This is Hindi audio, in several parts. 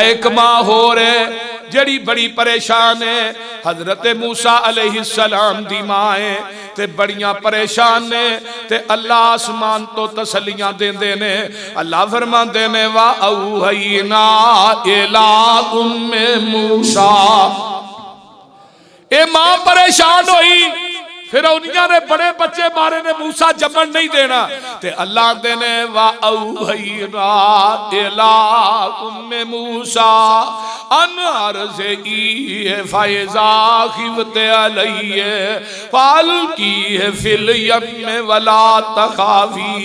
एक मां हो रहे जड़ी बड़ी परेशान है। हजरत मूसा अलैहिस्सलाम दी मां है ते बड़ियां परेशान ने ते अल्लाह आसमान तो तसलियां देंदे ने। अल्लाह फरमांदे ने वा औहयना इला उम्मे मूसा। ए मां परेशान हुई, फिर ने बड़े बच्चे मारे ने, मूसा जमन नहीं देना ते अल्लाह दे ने वा औहयना इला उम्मे मूसा अन अर्ज़ी फ़ैज़ा खिफ़्त अलैहि फ़अल्क़ी फ़िल यम्म वला तख़ाफ़ी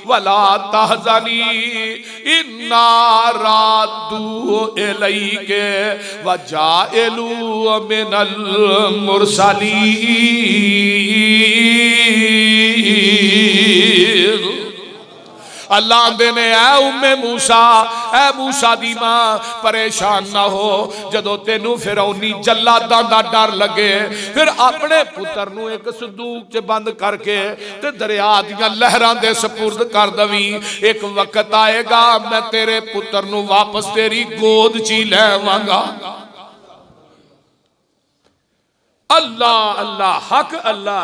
वला तहज़नी इन्ना राद्दूहु इलैके व जाइलू मिनल मुरसलीन। अल्लाह देने ऐ उम्मे मूसा, ऐ मूसा दी मां परेशान ना हो। जदों तेनू फिरौनी जल्लादां दा डर लगे फिर अपने पुत्र नू एक संदूक च बंद करके ते दरिया दियां लहरां दे सपुर्द कर दवी। एक वक्त आएगा मैं तेरे पुत्र नू वापस तेरी गोद च ही लैवांगा। अल्लाह अल्लाह हक अल्लाह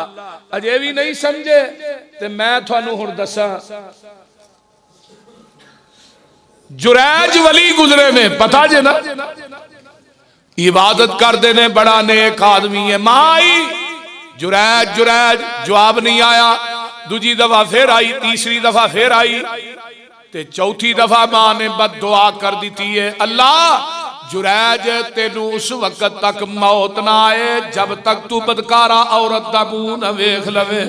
अजे भी नहीं समझे ते मैं थानू हुण दसा। जुरैज वली गुजरे ने, पता जे ना, इबादत करते ने, बड़ा नेक आदमी है। मां आई जुरैज जुरैज, जवाब नहीं आया। दूजी दफा फिर आई, तीसरी दफा फिर आई ते चौथी दफा मां ने बद दुआ कर दी है। अल्लाह जुरैज तेनू उस वक्त तक मौत ना आए जब तक तू बदकारा औरत दा मुंह न वेख लवे।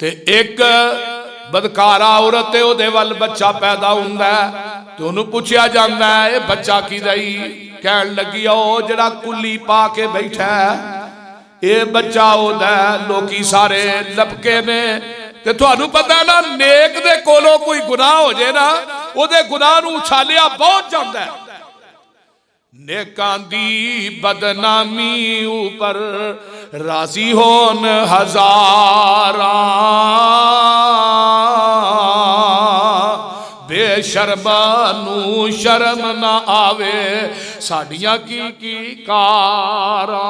ते एक बदकारा औरत है वल बच्चा पैदा हुंदा है ते उन्होंने पूछया जांदा है बच्चा किदा ही? कहन लगी ओ जड़ा कुली पा के बैठा है ये बच्चा ओदा है। लोकी सारे लपके ने ते तुहानू पता ना नेक दे कोलों कोई गुनाह हो जाए ना ओदे गुनाह नू उछालिया बहुत जांदा है। नेकां दी बदनामी ऊपर राजी होन हजारा बेशर्मा नू शर्म ना आवे साडियां की कारा।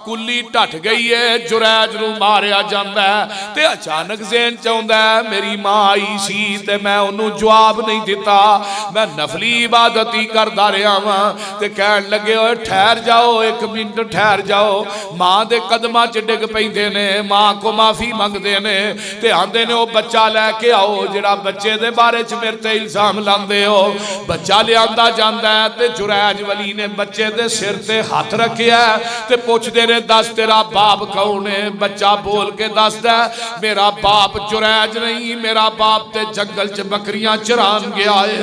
कुली टट गई है, जुरैज नू मारिया जांदा है ते अचानक ज़हन च आउंदा है मेरी मां आई सी ते मैं उन्हों जवाब नहीं दिता, मैं नफली इबादत ही करदा रहा वां। ते कहन लगे ओए ठहर जाओ, एक मिनट ठहर जाओ। मां दे कदमां च डिग पैंदे ने, मां को माफी मंगदे ने ते आंदे ने ओ बच्चा लैके आओ जिहड़ा बच्चे दे बारे च मेरे ते इल्जाम लांदे हो। बच्चा लियांदा जांदा है ते जुरैज वली ने बच्चे दे सिर ते हथ रखिया ते पुछदे ने दस तेरा बाप कौन है? बच्चा बोल के दसदा मेरा बाप जुरैज नहीं, मेरा बाप ते जंगल च बकरियां चरान गया है।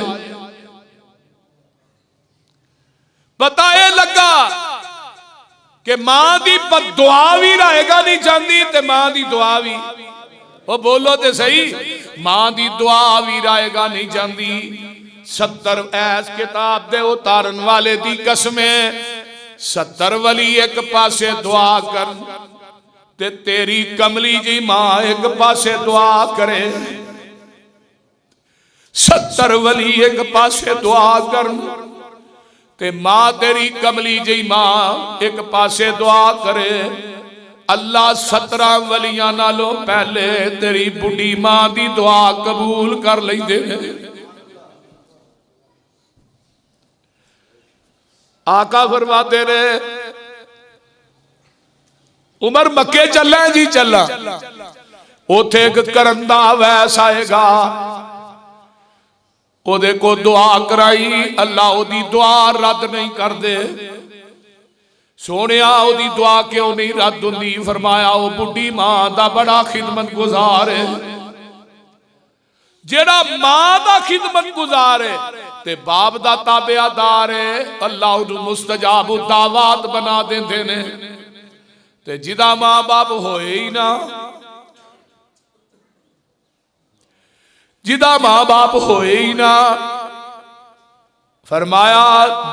पता ये लगा कि मां दी दुआ भी रहेगा नहीं चाहती ते मां दी दुआ भी, वो बोलो ते सही, मां दी दुआ भी रहेगा नहीं चाहती। 70 ऐस किताब दे उतारन वाले दी कसमें 70 वली एक पासे दुआ कर ते तेरी कमली जी मां एक पासे दुआ करे। 70 वली एक पासे दुआ कर ते मां तेरी कमली जी मां एक पासे दुआ करे। अल्लाह 17 वलियां नालों पहले तेरी बुढ़ी मां दी दुआ कबूल कर लैंदे ने। आका फरमाते ने उमर मक्के चला जी चला, उथे एक करंदा वैस आएगा ओदे को दुआ कराई, अल्लाह ओदी दुआ रद्द नहीं कर दे। सोनिया ओदी दुआ क्यों नहीं रद्द हुंदी? फरमाया ओ बुढ़ी मां दा बड़ा खिदमत गुजार है। जेड़ा मां दा खिदमत गुजार है ते बाप दा ताबेदार है, अल्लाह उन्हें मुस्तजाब दावात बना देंदे ने। ते जिदा मां बाप होए ही ना, जिदा मां बाप होए ही ना, फरमाया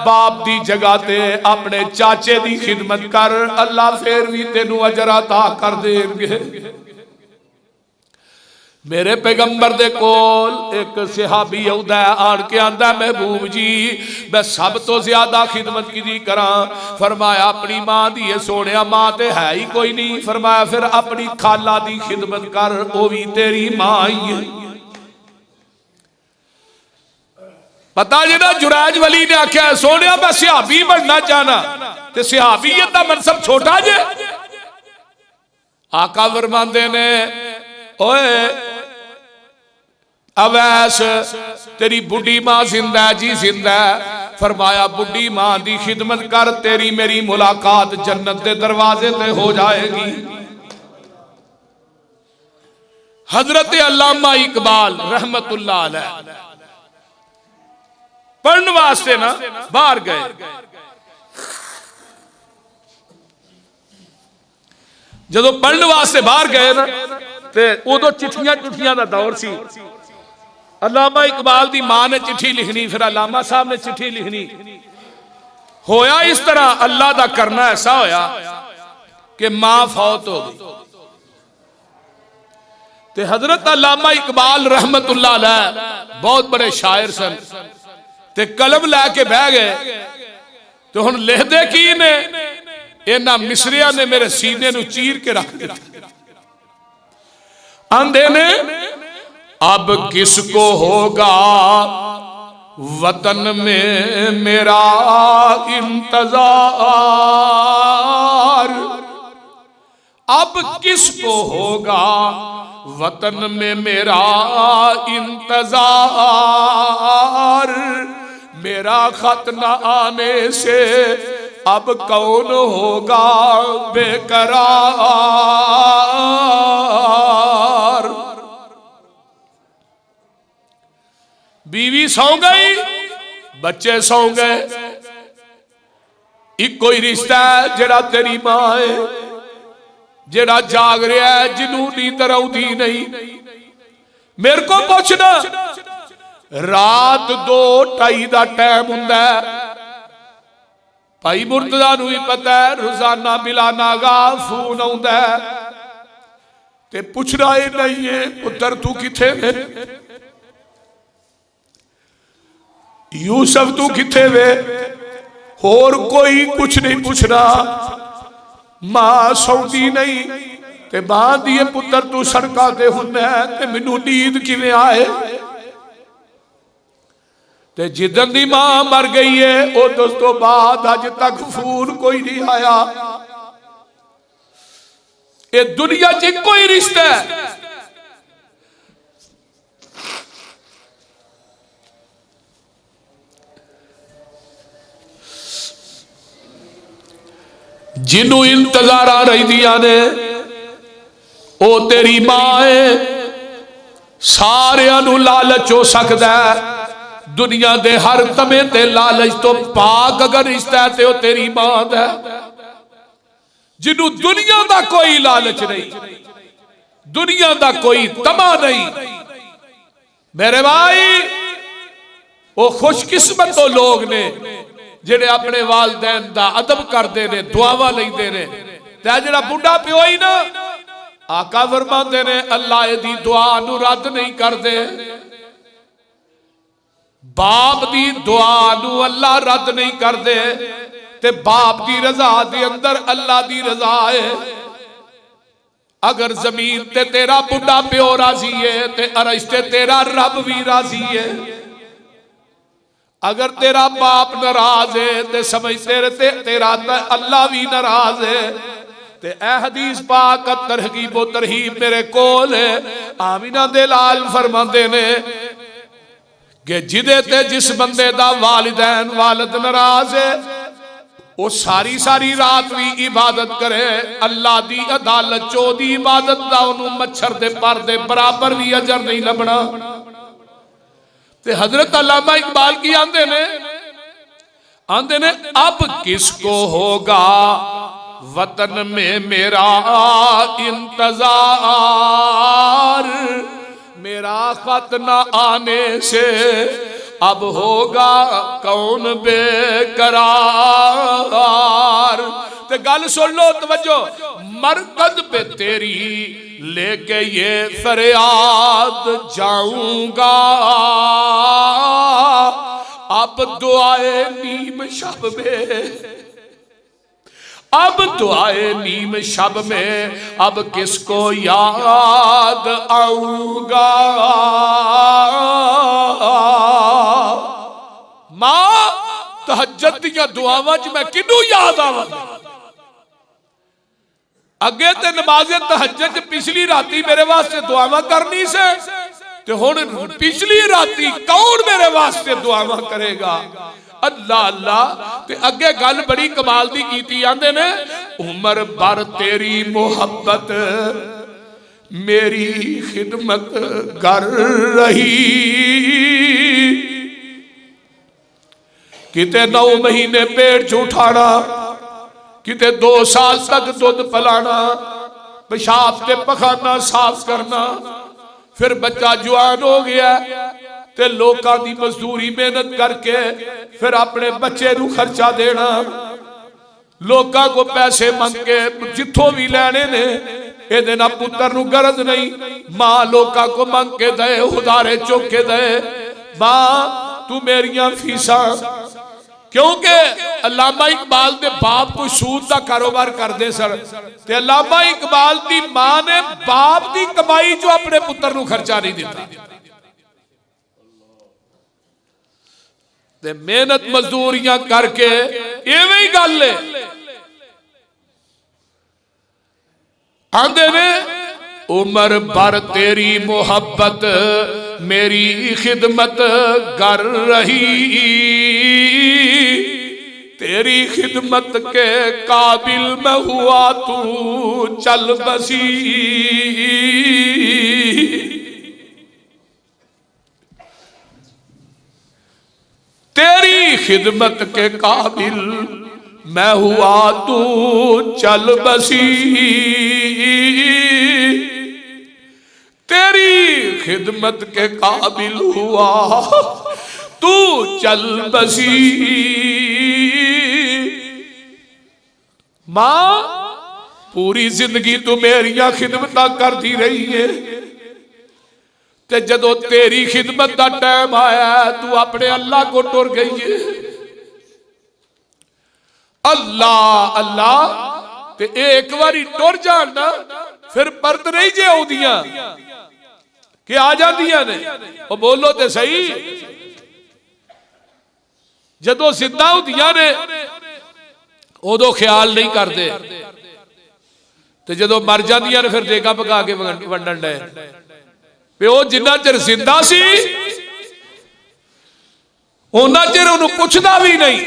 बाप दी जगह ते अपने चाचे दी खिदमत कर, अल्लाह फिर भी तेनू अजर अता कर देंगे। मेरे पैगंबर दे कोल एक सहाबी आउंदा है, आन के आंदा महबूब जी मैं सब तो ज्यादा खिदमत की करा। फरमाया अपनी मां दी सोनिया, मां ते है ही कोई नहीं। फरमाया फिर अपनी खाला दी खिदमत कर, वो भी तेरी मां ही है। पता जी ना जुरैज वली ने आख्या सोनिया मैं सहाबी बनना चाहना, ते सहाबीयत दा मनसब छोटा जे। आका फरमांदे ने ओए अवैस तेरी बुढ़ी मां जिंदा है जी जिंदा है। फरमाया बुढ़ी मां दी खिदमत कर, तेरी मेरी मुलाकात जन्नत के दरवाजे ते हो जाएगी। हजरत अल्लामा इकबाल रहमतुल्लाह अलैह पढ़ने वास्ते ना बाहर गए। जो पढ़ने वास्ते बाहर गए ना ते उदो चिट्ठियां चुठियां का दौर सी। अल्लामा इकबाल दी मां ने चिट्ठी लिखनी, फिर अल्लामा साहब ने चिट्ठी लिखनी। होया इस तरह अल्लाह दा करना ऐसा होया कि मां फौत हो गई। ते हजरत अल्लामा इकबाल रहमतुल्लाह अलैह बहुत बड़े शायर सन, ते कलम लैके बह गए। तो हुण लिखदे की ने, इन्हां मिसरिया ने मेरे सीने नूं चीर के रख दिता। आंदे ने अब किसको होगा वतन में मेरा इंतजार, अब किसको होगा वतन में मेरा इंतजार, मेरा खत न आने से अब कौन होगा बेकरार। बीवी सौ गई, बच्चे सौ गए, एक कोई रिश्ता है जेड़ा तेरी मां है, जेड़ा जाग रहा है, जिन्हों नींद आउंदी नहीं। मेरे को पूछना रात 2-2:30 का टाइम हुंदा है। भाई मुर्तजा नूं भी पता है रोजाना बिलाना गा फोन आउंदा है, ते पुछना ही नहीं है पुत्र तू किथे वे, यूसुफ तू किथे वे, होर कोई कुछ नहीं पूछना। मां सौंदी नहीं ते मां दी पुत्र तू सड़कां ते हुंदा है ते मैनू नींद किवें आए। ते जिदन दी मां मर गई है उस तो बाद अज तक फोन कोई नहीं आया। ये दुनिया च कोई रिश्ता है जिन्हों इंतजार आ रही दिया ने, ओ तेरी मां है। सारियां नूं लालच हो सकता है, दुनिया दे हर तमे ते लालच तो पाक अगर रिश्ता है तो तेरी मां दा। जिन्हों दुनिया दा कोई लालच नहीं, दुनिया दा कोई तमा नहीं, मेरे भाई वो खुशकिस्मत तो लोग ने जेड़े अपने वालदैन दा अदब करते ने, दुआवा लेंदे ने। ते जेड़ा बुढ़ा प्यो ही ना, आका फरमाते ने अल्लाह दी दुआ नू रद्द नहीं करते। बाप दी दुआ नू अल्लाह रद्द नहीं करते, ते बाप दी रजा दे अंदर अल्लाह दी रजा है। अगर जमीन ते तेरा बुढ़ा प्यो राजी है ते अरश ते तेरा रब भी राजी है। अगर तेरा बाप नाराज है तो समझ तेरा अल्लाह भी नाराज है। ते ए हदीस पाक तरगीब व तरहीब मेरे कोल है। आमिना दे लाल फरमाते ने कि जिदे ते जिस बंदे दा वालिदैन वालिद नाराज है, वो सारी सारी रात भी इबादत करे, अल्लाह दी अदालत चो दी इबादत दा उन्होंने मच्छर दे पर दे बराबर भी अजर नहीं लभना। ते हजरत अल्लामा इकबाल की आंदे ने अब किसको होगा वतन में मेरा इंतजार, मेरा खत न आने से अब होगा कौन बेकरार। ते गल सुन लो, तवज्जो, मरकज पे तेरी लेके ये फरियाद जाऊंगा, अब दुआए नीम शब में, अब दुआए नीम शब में अब किसको याद आऊंगा। मां तहज्जुद दी दुआवां च मैं किनू याद आवां? अगे ते नमाज़े तहज्जुद च पिछली राती मेरे वास्ते दुआवां करनी से, ते हुण पिछली राती कौन मेरे वास्ते दुआवां करेगा? अल्लाह अल्लाह। ते अगे गल बड़ी कमाल दी कीती, आंदे ने उमर भर तेरी मोहब्बत मेरी खिदमत कर रही, किते 9 महीने पेट उठाना, किते 2 साल तक दुध पिलाना, पेशाब ते पखाना साफ करना, फिर बच्चा जवान हो गया ते लोकां दी मजदूरी मेहनत करके फिर अपने बच्चे नू खर्चा देना, लोकां को पैसे मंग के जिथों भी लैने ने, इहदे नाल पुत्तर नू गरज नहीं, मां लोकां को मंग के दे, उधारे चुक के दे, मां तू मेरियां फीसां, क्योंकि अल्लामा इकबाल दे बाप कोई सूद का कारोबार करते सन, ते अल्लामा इकबाल दी मां ने बाप दी कमाई जो अपने पुत्र नू खर्चा नहीं दिता, ते मेहनत मजदूरियां करके इवें ही गल है। आंदे ने उमर भर तेरी मोहब्बत मेरी खिदमत कर रही, तेरी खिदमत के काबिल मैं हुआ तू चल बसी, तेरी खिदमत के काबिल मैं हुआ तू चल बसी, तेरी खिदमत के काबिल हुआ तू चल बसी। मां पूरी जिंदगी तू मेरिया खिदमत करती रही है, ते जदों तेरी खिदमत का टाइम आया तू अपने अल्लाह को टुर गई है। अल्लाह अल्लाह ते एक बारी टुर जान ना फिर परत नहीं जे आउंदियां कि आ जांदियां ने, ओ बोलो ते सही। जदों जिंदा हुंदियां ने उदों ख्याल नहीं करते, ते जदों मर जांदियां ने फिर देगा पका के वंडन डे, प्यो जिन्ना चिर जिंदा सी उन्ना चिर उन्हें पुछदा भी नहीं,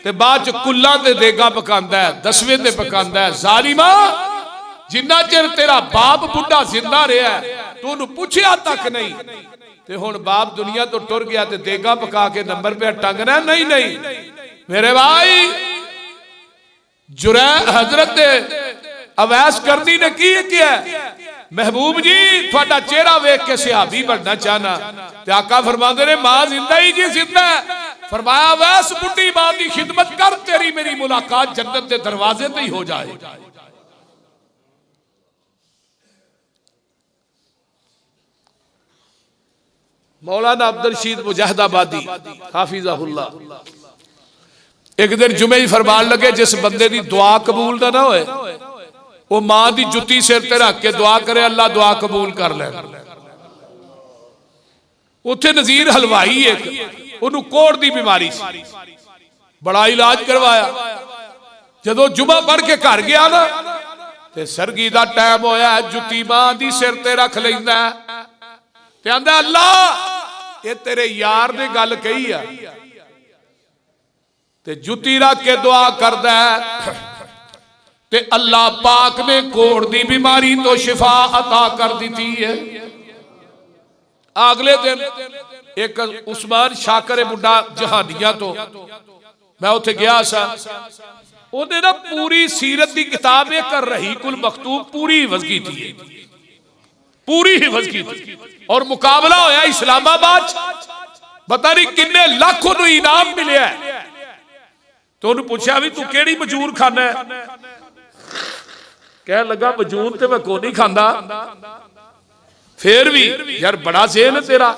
ते बाद च कुल्लां ते देगा पकांदा है, दसवें ते पकांदा है। जालिमा जिन्ना चिर तेरा बाप बुढ़ा जिंदा रहा तू उन्हें पुछया तक नहीं, ते हुण बाप दुनिया तो टुर गया ते देगा पका के नंबर पे टंगना नहीं। नहीं मेरे भाई, जुरै हजरत अवैस करनी ने की किया, महबूब जी थोड़ा चेहरा वेख के सहाबी बनना चाहना, ते आका फरमाते ने मां जिंदा ही जी जिंदा। फरमाया वैस बुढ़ी मां की खिदमत कर, तेरी मेरी मुलाकात जन्नत के दरवाजे पे ही हो जाए। मौलाना अब्दुल रशीद मुजाहिदाबादी हाफिज़हुल्लाह एक दिन जुमे ही फरमान लगे, जिस बंदे की दुआ कबूल ना होए वो मां की जुत्ती सिर ते रख के दुआ करे, अल्लाह दुआ कबूल कर ले। उत्थे नजीर हलवाई एक उन्होंने कोढ़ की बीमारी सी, बड़ा इलाज करवाया। जदों जुमा पढ़ के घर गया ना ते सरगी का टाइम होया, जुत्ती मां की सिर ते रख लैंदा ते आंदा अल्लाह ये तेरे यार ने गल कही आ, ते जुत्ती रख के दुआ करदा ते अल्लाह पाक ने कोढ़ की बीमारी तो शिफा अता कर दी है। अगले दिन एक उस्मान शाकर बुढ़ा जहानिया तो मैं उथे गया सा, उन्हें ना पूरी सीरत की किताब कर रही कुल मखतूब पूरी हिफज की थी, पूरी हिफज की थी। और मुकाबला होया इस्लामाबाद, पता नहीं किन्ने लाख इनाम मिले। तो उन्होंने पूछा भी तू केड़ी मजूर खाना है? कह लगा मजूर तो मैं को नहीं खाता, फिर भी यार बड़ा ज़हन है तेरा,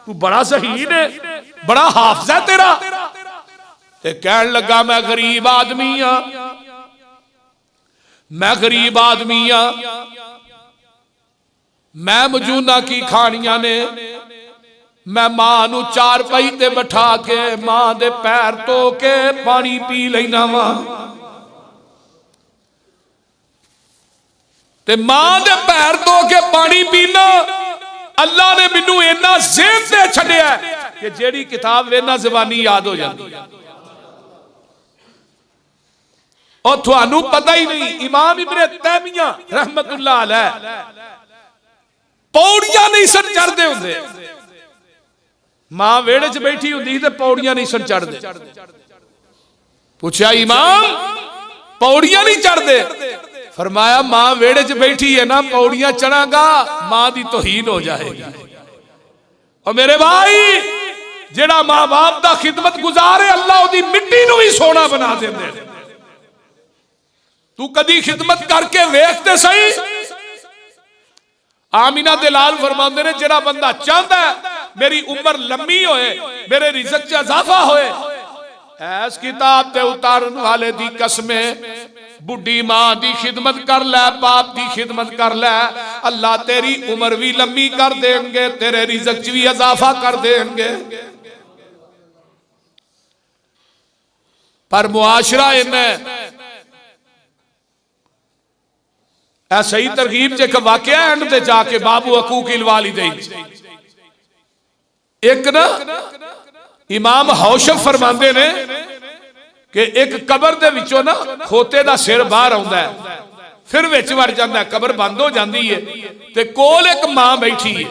तू बड़ा शहीन है, बड़ा हाफिज़ है तेरा। ते कहन लगा मैं गरीब आदमी हाँ, मैं गरीब आदमी हाँ, मैं मजूना की खानिया ने, मैं मां नू चार पाई ते बैठा के मां दे पैर धो के पानी पी लेना वा, ते मां दे पैर धो के पानी पीना। अल्लाह ने मैनू इन्ना ज़हन ते छड्डिया कि जेड़ी किताब वेना ज़बानी याद हो जाती। और थानू पता ही नहीं, इमाम इब्ने तैमिया रहमतुल्लाह अलैह पौड़ियां नहीं सन चढ़ते होंगे, मां वेड़े च बैठी होंदी ते पौड़ियां नहीं सन चढ़ते। पूछा इमाम पौड़ियां नहीं चढ़ते? फरमाया मां वेड़े च बैठी है ना, पौड़ियां चढ़ागा मां दी तौहीन हो जाएगी। और मेरे भाई जेड़ा मां बाप दा खिदमत गुजार है, अल्लाह ओदी मिट्टी नू भी सोना बना देंदे। तू कदी खिदमत करके वेखते सही। आमिना दे लाल फरमांदे ने जेड़ा बंदा चाहता है मेरी उम्र लंबी होए, मेरे रिज़्क च इजाफा होए, ऐस किताब ते उतारन वाले दी कसमें बुढ़ी मां दी खिदमत कर लै, बाप दी खिदमत कर लै, अल्लाह तेरी उम्र भी लंबी कर देंगे, तेरे रिज़्क च भी इजाफा कर देंगे। पर मुआशरा इन्हें सही तरगीब च एक वाकया एंड ते जाके बाबू हकूकिल वालिदैन एक ना इमाम हौशफ फरमाते ने कि एक कबर दे विचों ना खोते दा सिर बाहर आउंदा है, फिर विच वड़ जांदा है, कबर बंद हो जाती है, ते कोल एक मां बैठी है।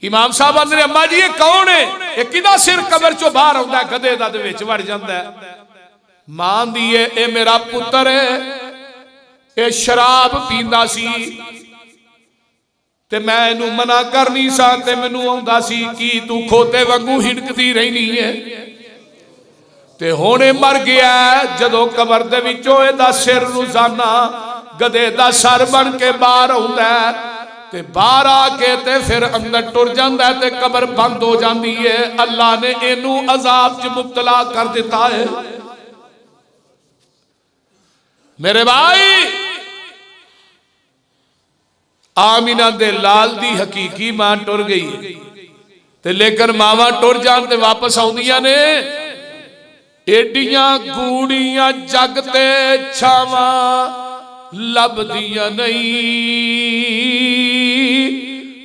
इमाम साहब आंदे ने अम्मा जी ये कौन है, ये किदा सिर कबर चों बाहर आउंदा है, गधे दा ते विच वड़ जांदा है। मां दी है ए मेरा पुत्र है, ये शराब पींदा सी ते मैं इनू मना कर नहीं सा, ते मैनू आउंदा सी कि तू खोते वांगू हिड़कदी रहनी है, ते हुणे मर गया। जदों कबर दे विचों इहदा सिर रोजाना गधे दा सर बन के बाहर आउंदा है, ते बाहर आके ते फिर अंदर टुर जांदा है, ते कबर बंद हो जाती है। अल्लाह ने इनू अजाब च मुब्तला कर दिता है। मेरे भाई आमिना दे लाल दी हकीकी मां टुर गई, ते लेकिन मावा टुर जान ते वापस आउंदियां ने, एडियां गूड़ियां जगते छावा लभदियां नहीं,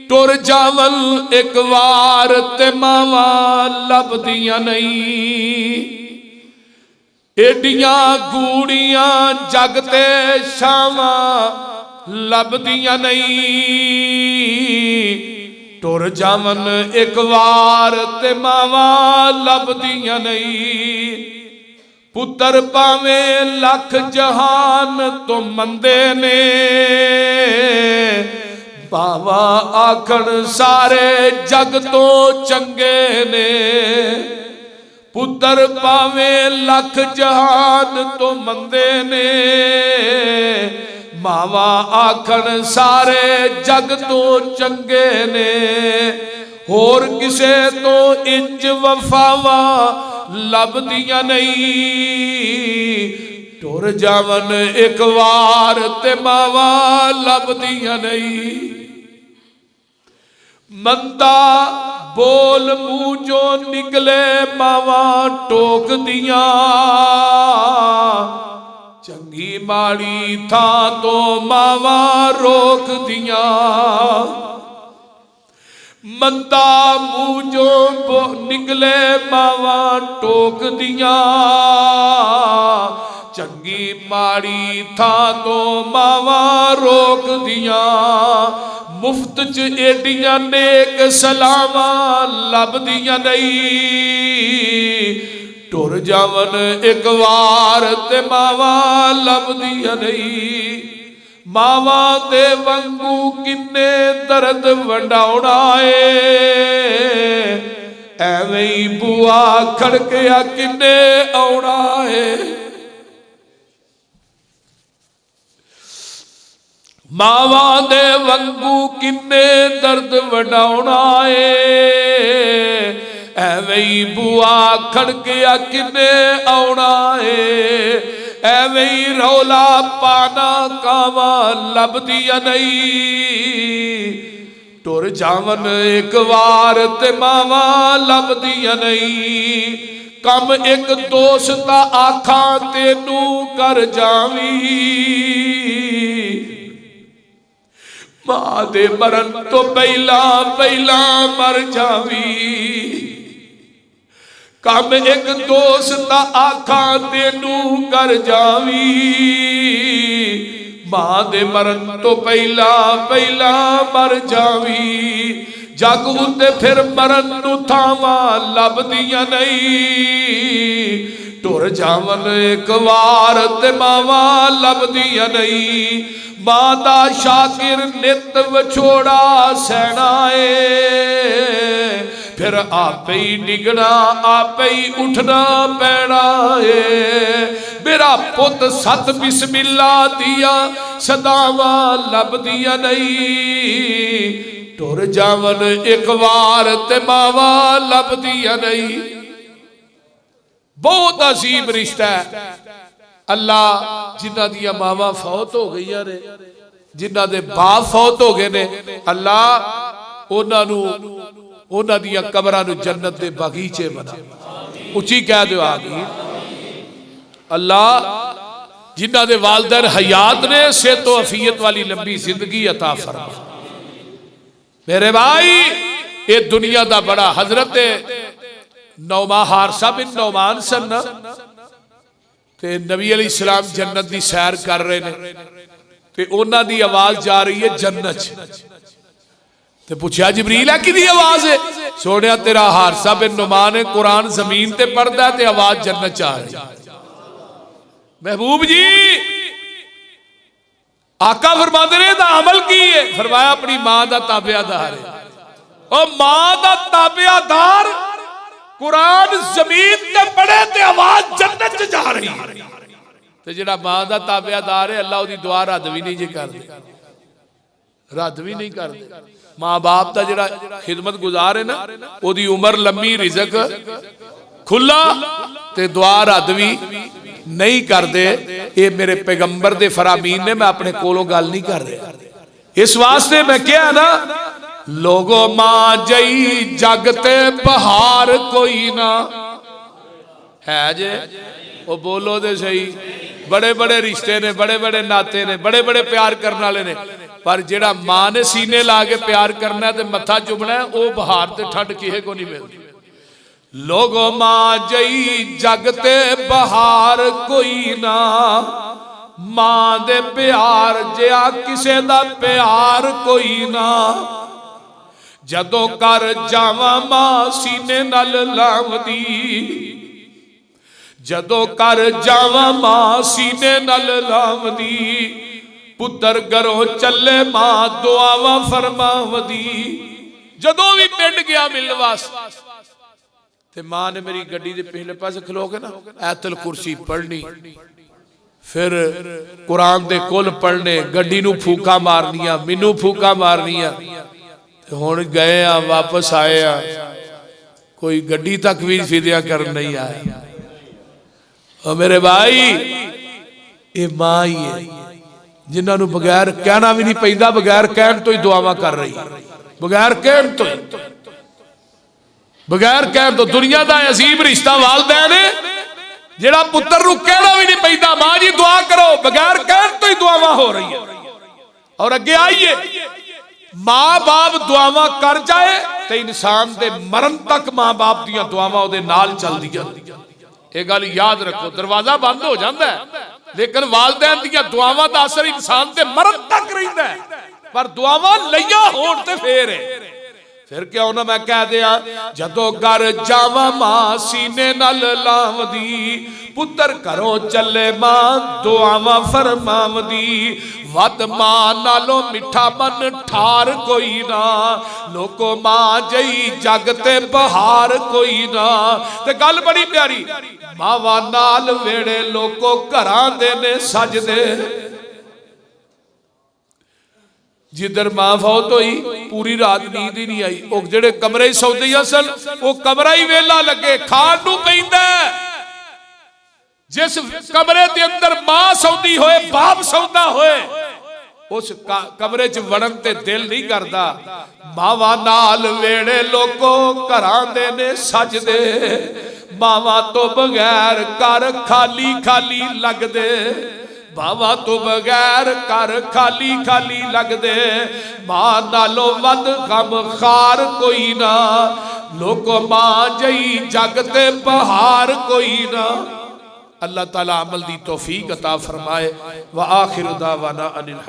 टुर जावल एक वार ते मावा लभदियां नहीं। एडियां गूड़ियां जगते छावा लभदियां नहीं, टुर जावन एक वार ते मावा लभदियां नहीं। पुत्र पावे लख जहान तो मंदे ने, बावा आखण सारे जग तो चंगे ने। पुत्र पावे लख जहान तो मंदे ने, मावा आखण सारे जग तो चंगे ने। होर किसे तो इंज वफावा लभदियां नहीं, टुर जावन एक वार ते मावा लभदियां नहीं। मंदा बोल मुंह जो निकले मावा टोक दियां, चंगी माड़ी था तो मावा रोक दियां। मंदा मुंह जो निकले मावा टोक दियां, चंगी माड़ी था तो मावा रोक दियां। मुफ्त च एडियां नेक सलावा लभदियां नहीं, टुर जावन एक वार ते मावा लभदियां नहीं। मावा दे वंगू किन्ने दर्द वंडाउणा है, ਐਵੇਂ ਹੀ ਬੂਆ ਖੜਕਿਆ ਕਿੰਨੇ ਆਉਣਾ ਏ। ਮਾਵਾਂ ਦੇ ਵਾਂਗੂ ਕਿੰਨੇ ਦਰਦ ਵਡਾਉਣਾ ਏ। ਐਵੇਂ ਹੀ ਬੂਆ ਖੜਕਿਆ ਕਿੰਨੇ ਆਉਣਾ ਏ। ਐਵੇਂ ਹੀ ਰੌਲਾ ਪਾਣਾ ਕਾਵਾਂ ਲੱਭਦੀਆਂ ਨਹੀਂ। ਟੁਰ ਜਾਵਨ ਇੱਕ ਵਾਰ ਤੇ ਮਾਵਾਂ ਲੱਭਦੀਆਂ ਨਹੀਂ। ਕੰਮ ਇੱਕ ਦੋਸਤ ਦਾ ਆਖਾਂ ਤੈਨੂੰ ਕਰ ਜਾਵੀਂ। ਮਾਂ ਦੇ ਮਰਨ ਤੋਂ ਪਹਿਲਾਂ ਪਹਿਲਾਂ ਮਰ ਜਾਵੀਂ। ਕੰਮ ਇੱਕ ਦੋਸਤ ਦਾ ਆਖਾਂ ਤੈਨੂੰ ਕਰ ਜਾਵੀਂ। ਮਾਂ ਦੇ ਮਰਨ ਤੋਂ ਪਹਿਲਾਂ ਪਹਿਲਾਂ ਮਰ ਜਾਵੀਂ। ਜੱਗ ਉੱਤੇ ਫਿਰ ਮਰਨ ਨੂੰ ਥਾਵਾਂ ਲੱਭਦੀਆਂ ਨਹੀਂ। ਟੁਰ ਜਾਵਨ ਇੱਕ ਵਾਰ ਤੇ ਮਾਵਾਂ ਲੱਭਦੀਆਂ ਨਹੀਂ। ਮਾਂ ਦਾ ਸ਼ਾਕਿਰ ਨਿਤ ਵਿਛੋੜਾ ਸਹਿਣਾ ਏ। फिर आपे ही डिगना आपे ही उठना पैना है। मेरा पुत सत बिस्मिल्ला दिया सदावा लभदिया नहीं। टुर जावन एक वार ते मावा लभदिया नहीं। बहुत अजीब रिश्ता है। अल्लाह जिन्हां दियां मावां फौत हो गई ने, जिन्हां दे बाप फौत हो गए ने, अल्लाह उन्हां नूं उन्हां दियां कबरां नूं जन्नत दे बगीचे बना। उची कह दो आमीन। अल्लाह जिन्हां दे वालिदैन हयात ने सेहत तो अफियत वाली लंबी जिंदगी अता फरमा। मेरे भाई ये दुनिया दा बड़ा हजरत नौमा हारसा बिन नौमान सन ना, ते नबी अलैहिस्सलाम जन्नत दी सैर कर रहे ने ते उन्हां दी आवाज जा रही है जन्नत। ते पूछा जिबरील है किदी आवाज है? सोनिया तेरा हारसा बिन नुमान है, कुरान जमीन ते पढ़दा ते आवाज जन्नत च आ रही। महबूब जी आका फरमाते ने दा अमल की है? फरमाया अपनी मां दा ताबेदार है। और मां दा ताबेदार कुरान जमीन ते पढ़े ते आवाज जन्नत च जा रही है। ते जेड़ा मां दा ताबेदार है अल्लाह ओदी दुआ रद्द भी नहीं जी करदे, रद्द भी नहीं करदे। मां बाप का जिहड़ा खिदमत गुजार है ना, ओदी उम्र लंबी, रिजक खुला ते दुआ रद्द भी नहीं करदे। ये मेरे पैगंबर दे फरामीन ने, मैं अपने कोलों गल नहीं कर रहा। इस वास्ते मैं क्या ना, लोगो मां जई जगते बहार कोई ना है जे। वो बोलो दे सही, बड़े बड़े रिश्ते ने, बड़े बड़े नाते ने, बड़े बड़े प्यार करने वाले ने, पर जेड़ा मां ने सीने ला के प्यार करना है ते मत्था चुभना है, वो बहार ते ठंड किसे को नहीं मिलती। लोगो मां जई जगते बहार कोई ना, मां दे प्यार जिया किसे दा प्यार कोई ना। जदों कर जावां मां सीने नाल लावदी, जदों कर जावां मां सीने नाल लावदी। पुत्र घरों चले मां दुआवां फरमावदी। जदों भी पिंड गया मिलने वास्ते ते मां ने मेरी गड्डी दे पिछले पासे खलो के ना ऐतल कुर्सी पढ़नी, फिर कुरान दे कुल पढ़ने, गड्डी नूं फूका मारनिया, मैनू फूका मारनिया। हुण गए आ वापस आए आ, कोई गड्डी तक भी फिरिया कर नहीं आया। और मेरे भाई ये मां ही है जिन्होंने बगैर कहना भी नहीं पैंदा, बगैर कहण तो ही दुआवां कर रही, बगैर कहण तो ही, बगैर कहण तो। दुनिया का अजीब रिश्ता वालदैन जेड़ा पुत्र नूं कहना भी नहीं पैंदा, मां जी दुआ करो, बगैर कहण तो ही दुआवां हो रही है। और अगे आइए, मां बाप दुआवां कर जाए तो इंसान के मरण तक मां बाप दियां दुआवां उहदे नाल चलदियां। ये गल याद रखो, दरवाजा बंद हो जाता है लेकिन वालदैन दियां दुआवां दा असर इंसान के मरण तक रहिंदा है। पर दुआवां लईयां होण ते फेर है। फिर क्यों ना मैं कह दिया जदों घर जावा मां सीने नाल लावदी पुत्र घरों चले मां दुआवां फरमावदी वत मां नालों मिठा मन ठार कोई ना लोको मां जई जग ते बहार कोई ना। ते गल बड़ी प्यारी मावा नाल वेड़े लोको घरां दे ने सजदे जिधर मां फौत हुई पूरी रात नींद ही नहीं आई वो जेड़े कमरे सौंदियां सन वो कमरा ही वेला लगे खाण नूं पैंदा जिस कमरे के अंदर मां सौंदी होए बाप सौंदा होए उस कमरे च वड़न ते दिल नहीं करता। मावा नाल वेड़े लोको घरां दे ने सजदे मावा तो बगैर घर खाली खाली लगदे मावा तो बगैर कर खाली खाली लगदे मां नालों वध गम खार कोई ना लोको मां जई जग ते बहार कोई ना। अल्लाह ताला अमल दी तौफीक अता फरमाए। व आखिर दावाना अनिल